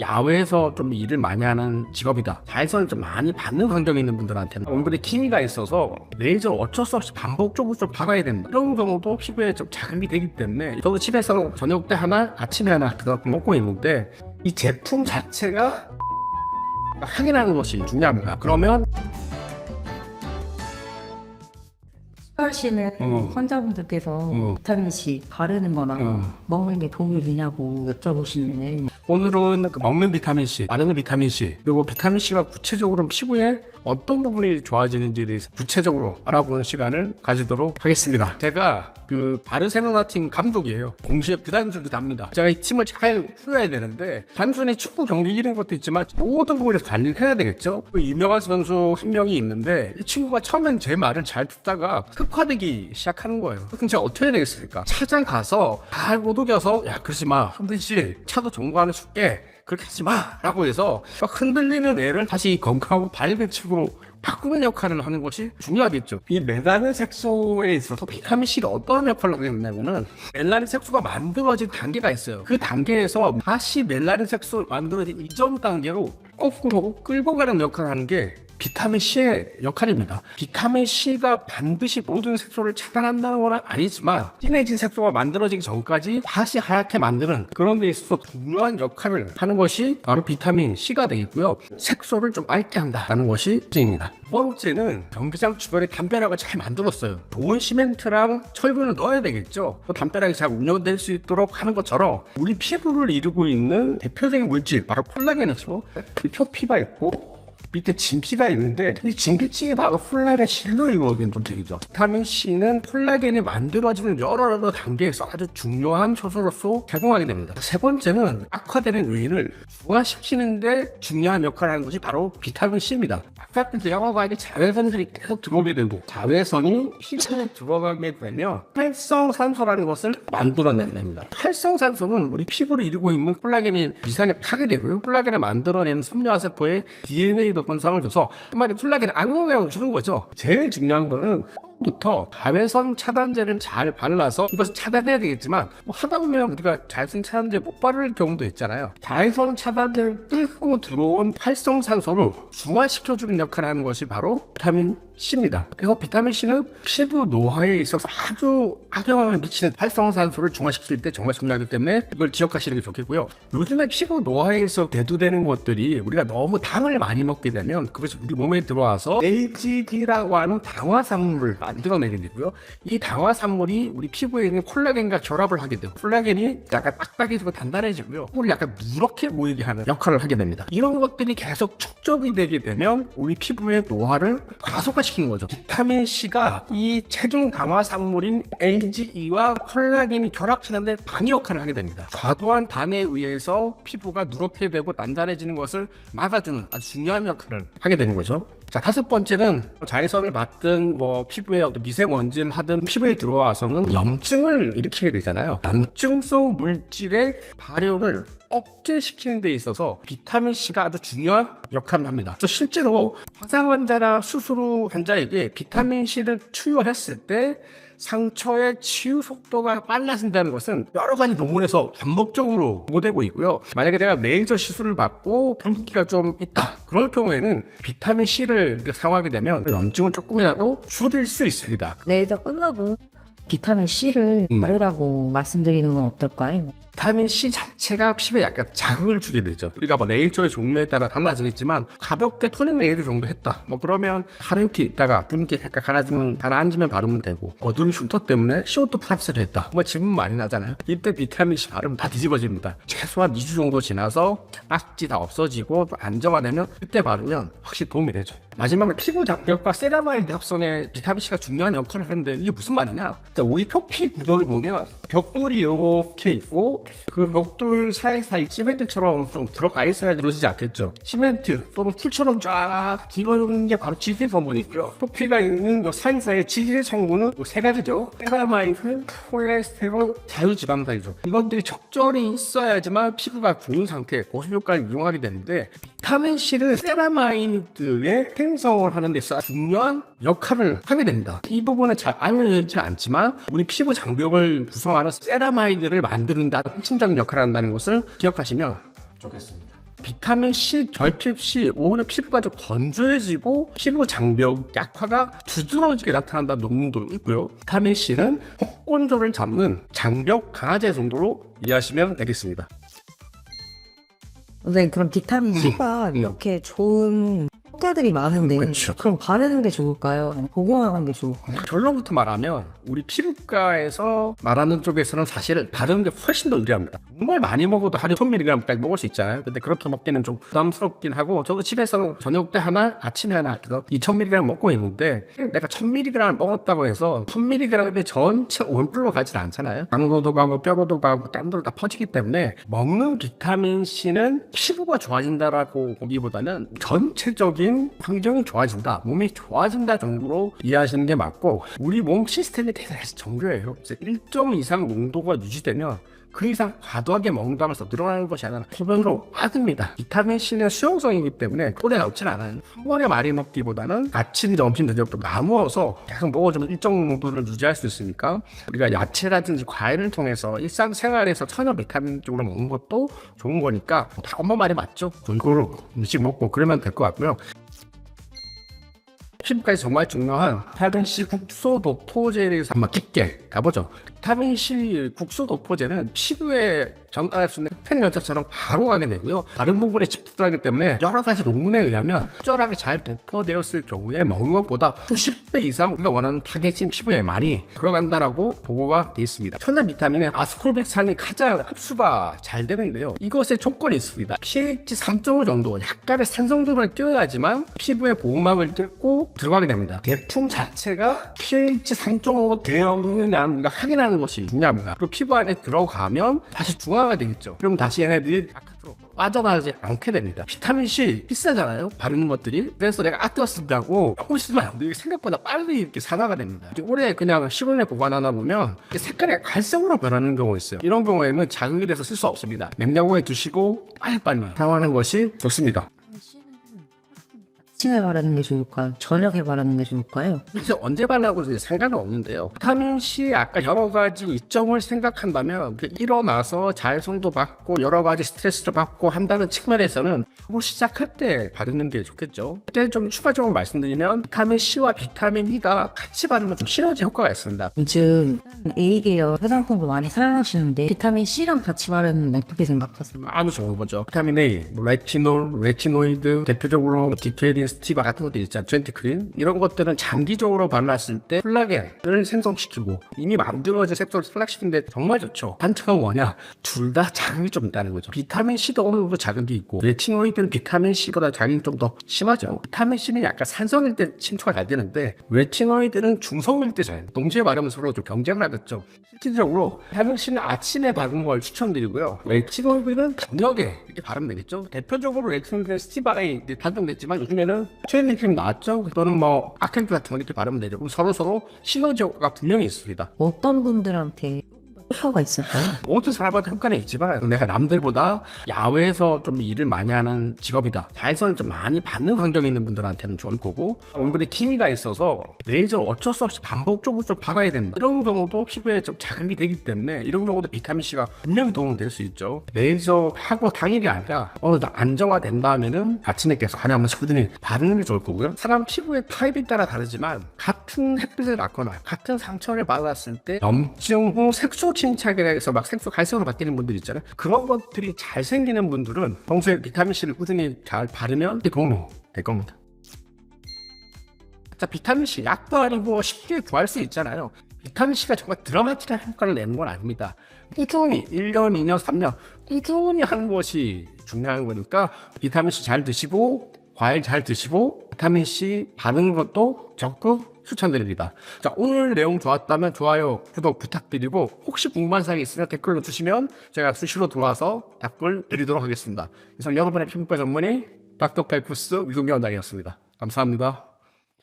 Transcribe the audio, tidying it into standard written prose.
야외에서 좀 일을 많이 하는 직업이다, 자외선을 좀 많이 받는 환경에 있는 분들한테는 얼굴에 기미가 있어서 레이저 어쩔 수 없이 반복적으로 좀 박아야 된다, 이런 경우도 피부에 좀 자극이 되기 때문에 저도 집에서 저녁 때 하나 아침에 하나 그거 먹고 있는데 이 제품 자체가 확인하는 것이 중요합니다. 그러면 하시는 환자분들께서 비타민C 바르는 거나 먹는 게 도움이 되냐고 여쭤보시는데, 오늘은 그 먹는 비타민C, 바르는 비타민C, 그리고 비타민C가 구체적으로 피부에 어떤 부분이 좋아지는지에 대해서 구체적으로 알아보는 시간을 가지도록 하겠습니다. 제가 그 바르셀로나 팀 감독이에요. 공시에 부담스럽게 답니다. 제가 이 팀을 잘 풀어야 되는데 단순히 축구 경기 이기는 것도 있지만 모든 부분에서 관리를 해야 되겠죠. 그 유명한 선수 한 명이 있는데 이 친구가 처음엔 제 말을 잘 듣다가 흑화되기 시작하는 거예요. 그럼 제가 어떻게 해야 되겠습니까? 찾아가서 잘 모독여서, 야 그러지 마, 흔들씨 차도 정보하는 줄게, 그렇게 하지 마 라고 해서 흔들리는 애를 다시 건강하고 밝은 축으로 바꾸는 역할을 하는 것이 중요하겠죠. 이 멜라닌 색소에 있어서 비타민C가 어떤 역할을 하냐면은 멜라닌 색소가 만들어진 단계가 있어요. 그 단계에서 다시 멜라닌 색소 만들어진 이전 단계로 거꾸로 끌고 가는 역할을 하는 게 비타민C의 역할입니다. 비타민C가 반드시 모든 색소를 차단한다는 건 아니지만 진해진 색소가 만들어지기 전까지 다시 하얗게 만드는 그런 데 있어서 중요한 역할을 하는 것이 바로 비타민C가 되겠고요. 색소를 좀 맑게 한다는 것이 뜻입니다. 두 번째는 경기장 주변에 담벼락을 잘 만들었어요. 좋은 시멘트랑 철근을 넣어야 되겠죠. 또 담벼락이 잘 운영될 수 있도록 하는 것처럼 우리 피부를 이루고 있는 대표적인 물질, 바로 콜라겐에서 표피가 있고 밑에 진피가 있는데 이 진피층이 바로 콜라겐 실로 이루어진 존재이죠. 비타민C는 콜라겐이 만들어지는 여러 단계에서 아주 중요한 효소로서 작용하게 됩니다. 세 번째는 악화되는 요인을 중화시키는데 중요한 역할을 하는 것이 바로 비타민C입니다. 아까 영화관에 자외선들이 계속 들어오게 되고 자외선이 피부에 들어가게 되면 활성산소라는 것을 만들어냅니다. 활성산소는 우리 피부를 이루고 있는 콜라겐이 미산에 타게 되고요. 콜라겐을 만들어내는 섬유화세포의 DNA도 건성을 줘서 한마디로 콜라겐을 악영향을 주는 거죠. 제일 중요한 거는 부터 자외선 차단제를 잘 발라서 이것을 차단해야 되겠지만 하다 보면 우리가 자외선 차단제 못 바를 경우도 있잖아요. 자외선 차단제를 뚫고 들어온 활성산소를 중화시켜주는 역할을 하는 것이 바로 비타민C입니다. 그래서 비타민C는 피부 노화에 있어서 아주 악영향을 미치는 활성산소를 중화시킬 때 정말 중요하기 때문에 이걸 기억하시는 게 좋겠고요. 요즘에 피부 노화에서 대두되는 것들이 우리가 너무 당을 많이 먹게 되면 그것이 우리 몸에 들어와서 AGD라고 하는 당화산물을 만들어내게 되고요. 이 당화산물이 우리 피부에 있는 콜라겐과 결합을 하게 되고 콜라겐이 약간 빡빡해지고 단단해지고요. 콜을 약간 누렇게 보이게 하는 역할을 하게 됩니다. 이런 것들이 계속 축적이 되게 되면 우리 피부의 노화를 가속화시키는 거죠. 비타민C가 이 체중 당화산물인 AGE와 콜라겐이 결합하는데 방해 역할을 하게 됩니다. 과도한 단에 의해서 피부가 누렇게 되고 단단해지는 것을 막아주는 아주 중요한 역할을 하게 되는 거죠. 자, 다섯 번째는 자외선을 받든 피부에 어떤 미세먼지를 하든 피부에 들어와서는 염증을 일으키게 되잖아요. 염증성 물질의 발현을 억제시키는 데 있어서 비타민C가 아주 중요한 역할을 합니다. 실제로 화상 환자나 수술 후 환자에게 비타민C를 투여했을 때 상처의 치유 속도가 빨라진다는 것은 여러 가지 논문에서 반복적으로 보고되고 있고요. 만약에 내가 레이저 시술을 받고 붉기가 좀 있다, 그럴 경우에는 비타민C를 사용하게 되면 염증은 조금이라도 줄일 수 있습니다. 레이저 끝나고 비타민C를 바르라고 말씀드리는 건 어떨까요? 비타민C 자체가 피부에 약간 자극을 주게 되죠. 우리가 레이저의 종류에 따라 달라지겠지만 가볍게 토닝 레이저 정도 했다, 그러면 하루 이틀 있다가 붉게 약간 가라앉으면 바르면 되고, 어두운 흉터 때문에 CO2 플러스를 했다, 지분 많이 나잖아요. 이때 비타민C 바르면 다 뒤집어집니다. 최소한 2주 정도 지나서 악취 다 없어지고 안정화되면 그때 바르면 확실히 도움이 되죠. 마지막으로 피부 장벽과 세라마이드 합성에 비타민C가 중요한 역할을 하는데 이게 무슨 말이냐? 우리 표피 구조를 보면 벽돌이 이렇게 있고 그 벽돌 사이사이 시멘트처럼 좀 들어가 있어야 들어오지 않겠죠. 시멘트 또는 풀처럼 쫙 뒤집어주는 게 바로 지질 성분이고요. 표피가 있는 그 사이사이의 지질 성분은 세 가지죠. 세라마이드, 콜레스테롤, 자유지방산이죠. 이것들이 적절히 있어야지만 피부가 좋은 상태, 보습 효과를 이용하게 되는데 비타민C를 세라마이드의 생성을 하는 데 있어 중요한 역할을 하게 됩니다. 이 부분은 잘 알려지지 않지만 우리 피부 장벽을 구성하는 세라마이드를 만드는다 핵심적인 역할을 한다는 것을 기억하시면 좋겠습니다. 비타민 C 결핍 시 오히려 피부가 좀 건조해지고 피부 장벽 약화가 두드러지게 나타난다는 논문도 있고요. 비타민 C는 혹건조를 잡는 장벽 강화제 정도로 이해하시면 되겠습니다. 네, 그럼 비타민 C가 이렇게 좋은 효과들이 많은데 그렇죠. 그럼 바르는 게 좋을까요? 아니면 복용하는 게 좋을까요? 결론부터 말하면 우리 피부과에서 말하는 쪽에서는 사실 바르는 게 훨씬 더 유리합니다. 정말 많이 먹어도 하루에 1000mg까지 먹을 수 있잖아요. 근데 그렇게 먹기는 좀 부담스럽긴 하고 저도 집에서 저녁 때 하나 아침에 하나 그래서 2000mg 먹고 있는데 내가 1000mg 먹었다고 해서 1000mg의 전체 온불로 가진 않잖아요. 장도도 가고 뼈로도 가고 땀도 다 퍼지기 때문에 먹는 비타민C는 피부가 좋아진다라고 보기보다는 전체적인 환경이 좋아진다, 몸이 좋아진다 정도로 이해하시는 게 맞고 우리 몸 시스템이 대단해서 정교해요. 일정 이상 농도가 유지되면 그 이상 과도하게 먹는다면서 늘어나는 것이 아니라 소변으로 빠집니다. 비타민C는 수용성이기 때문에 오래 남진 않아요. 한 번에 많이 먹기보다는 아침, 점심, 저녁도 나누어서 계속 먹어주면 일정 농도를 유지할 수 있으니까 우리가 야채라든지 과일을 통해서 일상생활에서 천연 비타민 쪽으로 먹는 것도 좋은 거니까 다 엄마 말이 맞죠? 골고루 음식 먹고 그러면 될 것 같고요. 피부까지 정말 중요한 비타민C 국소 도포제에 대해서 한번 깊게 가보죠. 비타민C 국소 도포제는 피부에 전달할 수 있는 흡행 연차처럼 바로 가게 되고요. 다른 부분에 집중하기 때문에 여러 가지 논문에 의하면 적절하게 잘 배포되었을 경우에 먹는 것보다 10배 이상 우리가 원하는 타겟인 피부에 많이 들어간다라고 보고가 되어 있습니다. 천연 비타민은 아스콜백산이 가장 흡수가 잘 되는데요. 이것에 조건이 있습니다. pH 3.5 정도 약간의 산성도를 띄어야지만 피부의 보호막을 뚫고 들어가게 됩니다. 제품 자체가 pH 3.5로 되어 있느냐 확인하는 것이 중요합니다. 그리고 피부 안에 들어가면 다시 중화가 되겠죠. 그럼 다시 얘네들이 바깥으로 빠져나가지 않게 됩니다. 비타민C 비싸잖아요, 바르는 것들이. 그래서 내가 아껴쓴다고 너무 쓰면 안 돼요. 생각보다 빨리 이렇게 산화가 됩니다. 오래 그냥 실온에 보관하다 보면 색깔이 갈색으로 변하는 경우가 있어요. 이런 경우에는 자극이 돼서 쓸 수 없습니다. 냉장고에 두시고 빨리빨리 사용하는 것이 좋습니다. 아침에 바르는 게 좋을까요? 저녁에 바르는 게 좋을까요? 그래서 언제 바르고 상관은 없는데요. 비타민C 아까 여러 가지 이점을 생각한다면 일어나서 자외선도 받고 여러 가지 스트레스를 받고 한다는 측면에서는 하루 시작할 때 바르는 게 좋겠죠. 그때 좀 추가적으로 말씀드리면 비타민C와 비타민 E가 같이 바르면 좀 시너지 효과가 있습니다. 요즘 A계열 화장품도 많이 사용하시는데 비타민 C랑 같이 바르는 어떻게 생각하세요? 아주 좋은 거죠. 비타민 A, 레티놀, 레티노이드, 대표적으로 디케이딘 스티바 같은 것들 있잖아요. 트웬티크린 이런 것들은 장기적으로 발랐을 때 콜라겐을 생성시키고 이미 만들어진 색소를 탈락시키는데 정말 좋죠. 단차가 뭐냐? 둘 다 자극이 좀 있다는 거죠. 비타민 C도 어느 정도 자극이 있고 레티노이드는 비타민 C보다 자극이 좀 더 심하죠. 비타민 C는 약간 산성일 때 침투가 잘 되는데 레티노이드는 중성일 때 잘. 동시에 바르면 서로 좀 경쟁을 하겠죠. 실질적으로 비타민 C는 아침에 바르는 걸 추천드리고요. 레티노이드는 저녁에 이렇게 바르면 되겠죠. 대표적으로 레티노이드 스티바에 단정됐지만 요즘에는 트윈리퀸 나왔죠? 또는 뭐 아켄트 같은 거 이렇게 바르면 되죠. 그럼 서로 시너지 효과가 분명히 있습니다. 어떤 분들한테 효과가 있을까요? 모든 사람한테 효과는 있지만 내가 남들보다 야외에서 좀 일을 많이 하는 직업이다, 자외선을 좀 많이 받는 환경에 있는 분들한테는 좋을 거고 얼굴에 기미가 있어서 레이저 어쩔 수 없이 반복적으로 좀 박아야 된다, 이런 경우도 피부에 좀 자극이 되기 때문에 이런 경우도 비타민C가 분명히 도움이 될 수 있죠. 레이저 하고 당일이 아니라 어느 정도 안정화된 다음에는 아침에 계속 하나 한번씩 꾸준히 바르는 게 좋을 거고요. 사람 피부의 타입에 따라 다르지만 같은 햇빛을 받거나 같은 상처를 받았을 때 염증 후 색소 침착에 대해서 막 색소 갈색으로 바뀌는 분들 있잖아요. 그런 것들이 잘 생기는 분들은 평소에 비타민C를 꾸준히 잘 바르면 도움이 될 겁니다. 자, 비타민C 약도 아니고 쉽게 구할 수 있잖아요. 비타민C가 정말 드라마틱한 효과를 내는 건 아닙니다. 꾸준히 1년, 2년, 3년 꾸준히 하는 것이 중요한 거니까 비타민C 잘 드시고 과일 잘 드시고 비타민C 바르는 것도 적극 추천드립니다. 자, 오늘 내용 좋았다면 좋아요, 구독 부탁드리고 혹시 궁금한 사항이 있으면 댓글로 주시면 제가 수시로 들어와서 답글 드리도록 하겠습니다. 이상 여러분의 피부과 전문의 닥터펠쿠스 위동위원장이었습니다. 감사합니다.